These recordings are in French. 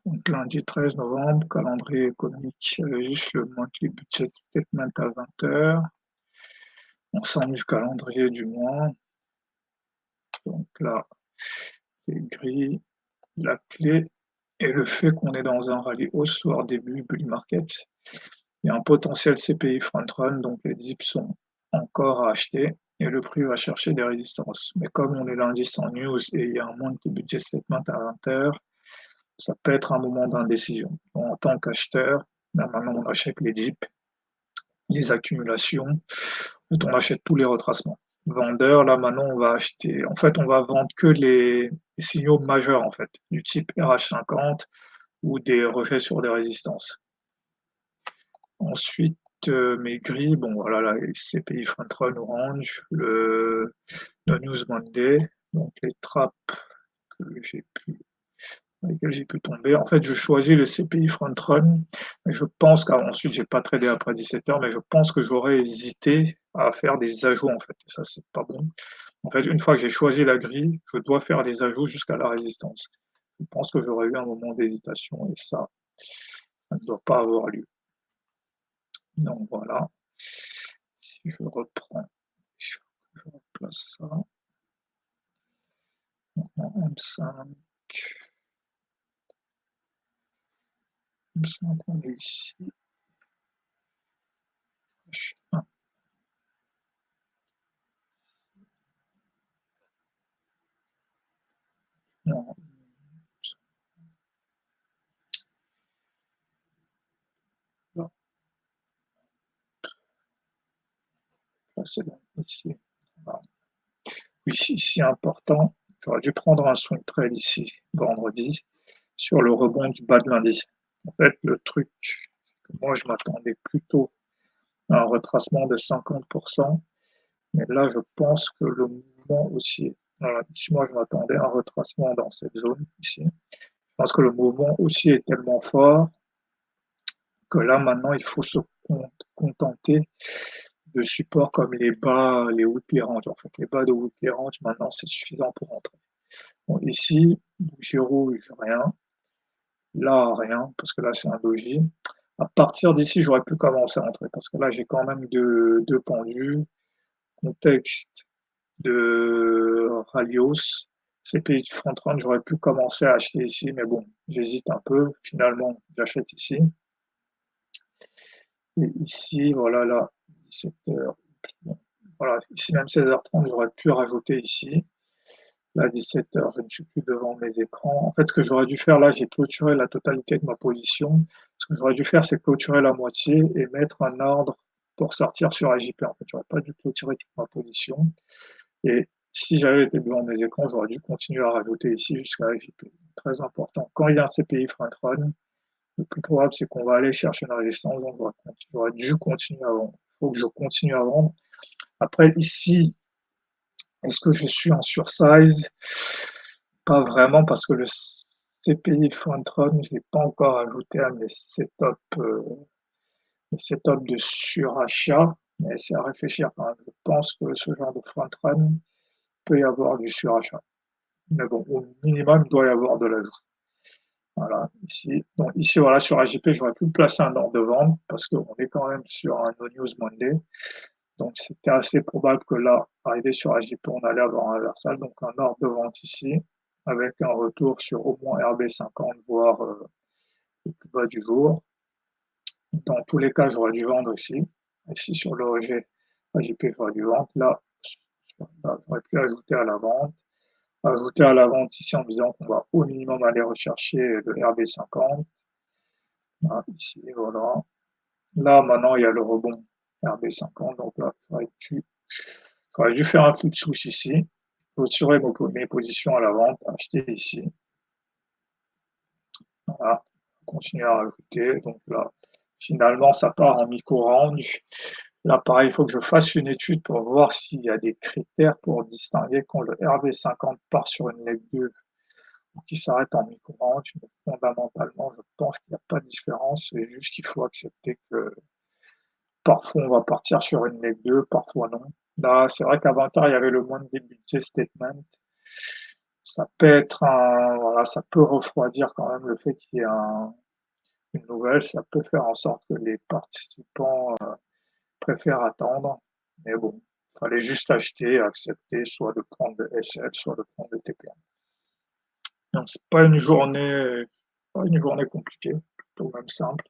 Donc lundi 13 novembre, calendrier économique, juste le monthly budget statement à 20 h. Ensemble du calendrier du mois. Donc là, c'est gris, la clé et le fait qu'on est dans un rallye hausse voire début bull market. Il y a un potentiel CPI front run, donc les dips sont encore à acheter et le prix va chercher des résistances. Mais comme on est lundi sans news et il y a un monthly budget statement à 20 h, ça peut être un moment d'indécision. En tant qu'acheteur, là maintenant on achète les dips, les accumulations, on achète tous les retracements. Vendeur, là maintenant on va acheter, en fait on va vendre que les signaux majeurs en fait, du type RH50 ou des rejets sur des résistances. Ensuite, mes grilles, bon voilà, là, les CPI front run orange, le news Monday, donc les trappes que j'ai pu dans lesquelles j'ai pu tomber. En fait, je choisis le CPI front run, mais je pense qu'ensuite j'ai pas tradé après 17 h, mais je pense que j'aurais hésité à faire des ajouts en fait. Et ça, c'est pas bon. En fait, une fois que j'ai choisi la grille, je dois faire des ajouts jusqu'à la résistance. Je pense que j'aurais eu un moment d'hésitation et ça ne doit pas avoir lieu. Donc voilà. Si je reprends, je replace ça en M5. M5, on est ici. H1. Non. Là, c'est bon. Ici. Voilà. Oui, ici important. J'aurais dû prendre un swing trade ici, vendredi, sur le rebond du bas de lundi. En fait, le truc, moi, je m'attendais plutôt à un retracement de 50%, mais là, je pense que le mouvement aussi, voilà, ici, moi, je m'attendais à un retracement dans cette zone ici. Je pense que le mouvement aussi est tellement fort que là, maintenant, il faut se contenter de supports comme les bas, les weekly range. En fait, les bas de weekly range, maintenant, c'est suffisant pour entrer. Bon, ici, bougie rouge, rien. Là, rien, parce que là, c'est un doji. À partir d'ici, j'aurais pu commencer à entrer, parce que là, j'ai quand même deux pendus. Contexte de Rallios, CPI du front run, j'aurais pu commencer à acheter ici, mais bon, j'hésite un peu. Finalement, j'achète ici. Et ici, voilà, là, 17 h. Bon, voilà, ici, même 16 h 30, j'aurais pu rajouter ici. Là, 17 h, je ne suis plus devant mes écrans. En fait, ce que j'aurais dû faire, là, j'ai clôturé la totalité de ma position. Ce que j'aurais dû faire, c'est clôturer la moitié et mettre un ordre pour sortir sur AJP. En fait, j'aurais pas dû clôturer toute ma position. Et si j'avais été devant mes écrans, j'aurais dû continuer à rajouter ici jusqu'à AJP. Très important. Quand il y a un CPI front run, le plus probable, c'est qu'on va aller chercher une résistance, donc j'aurais dû continuer à vendre. Il faut que je continue à vendre. Après, ici, est-ce que je suis en sursize? Pas vraiment, parce que le CPI front run, je ne l'ai pas encore ajouté à mes setups de surachat, mais c'est à réfléchir quand même. Je pense que ce genre de front run peut y avoir du surachat. Mais bon, au minimum, il doit y avoir de l'ajout. Voilà, ici. Donc ici, voilà, sur AJP, j'aurais pu placer un ordre de vente parce qu'on est quand même sur un No News Monday. Donc c'était assez probable que là, arrivé sur AJP, on allait avoir un reversal. Donc un ordre de vente ici, avec un retour sur au moins RB50, voire le plus bas du jour. Dans tous les cas, j'aurais dû vendre ici. Ici sur l'OG, AJP, j'aurais dû vendre. Là, j'aurais pu ajouter à la vente. Ajouter à la vente ici en disant qu'on va au minimum aller rechercher le RB50. Là, ici, voilà. Là, maintenant, il y a le rebond RB50. Donc là, j'aurais dû faire un coup de souche ici. Clôturer mes positions à la vente, acheter ici. Voilà. Continuer à rajouter. Donc là, finalement, ça part en micro-range. Là, pareil, il faut que je fasse une étude pour voir s'il y a des critères pour distinguer quand le RB50 part sur une leg 2 ou qui s'arrête en micro-range. Mais fondamentalement, je pense qu'il n'y a pas de différence. C'est juste qu'il faut accepter que parfois on va partir sur une leg 2, parfois non. Là, c'est vrai qu'à 20 h, il y avait le moins de budget statement. Ça peut être voilà, ça peut refroidir quand même le fait qu'il y ait une nouvelle, ça peut faire en sorte que les participants, préfèrent attendre, mais bon, fallait juste acheter, accepter soit de prendre le SL, soit de prendre le TPM. Donc c'est pas une journée compliquée, plutôt même simple,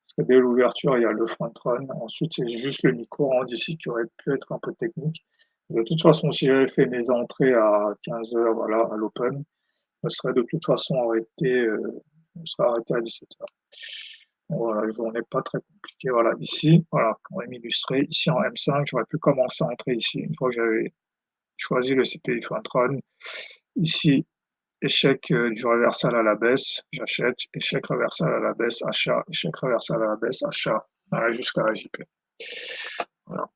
parce que dès l'ouverture, il y a le front run, ensuite c'est juste le micro-ondes ici qui aurait pu être un peu technique. De toute façon, si j'avais fait mes entrées à 15 h, voilà, à l'open, je me serais de toute façon arrêté, je me serais arrêté à 17 h. Voilà, journée pas très compliquée. Voilà, ici, voilà, quand même illustré, ici en M5, j'aurais pu commencer à entrer ici une fois que j'avais choisi le CPI front run. Ici, échec du reversal à la baisse, j'achète, échec reversal à la baisse, achat, échec reversal à la baisse, achat, voilà, jusqu'à la JP. Voilà.